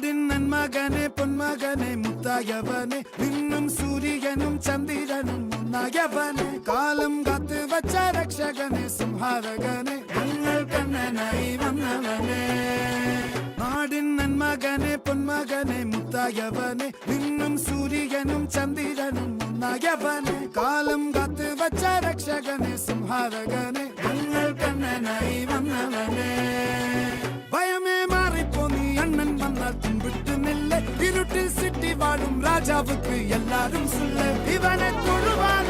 നാടിൻ നന്മകനെ പൊന്മകനെ മുത്തായവനെ നിന്നും സൂര്യനും ചന്ദ്രനും ഒന്നായവനെ കാലം കാത്ത് വച്ച രക്ഷകനെ സംഹാരകനെ ഞങ്ങൾ കണ്ണനായി വന്നവനെ നാടിൻ നന്മകനെ പൊന്മകനെ മുത്തായവനെ നിന്നും സൂര്യനും ചന്ദ്രനും ഒന്നായവനെ കാലം കാത്ത് വച്ച രക്ഷകനെ സംഹാരകനെ ഞങ്ങൾ കണ്ണനായി വന്നവനെ ഭയമേ മാറിപ്പോ നീ അണ്ണൻ വന്നാൽ തുമ്പിട്ടുന്നില്ല ഇരുട്ടിൽ സിറ്റി വാഴും രാജാവുക്ക് എല്ലാരും സുല്ല ഇവനെ തൊഴുവാൻ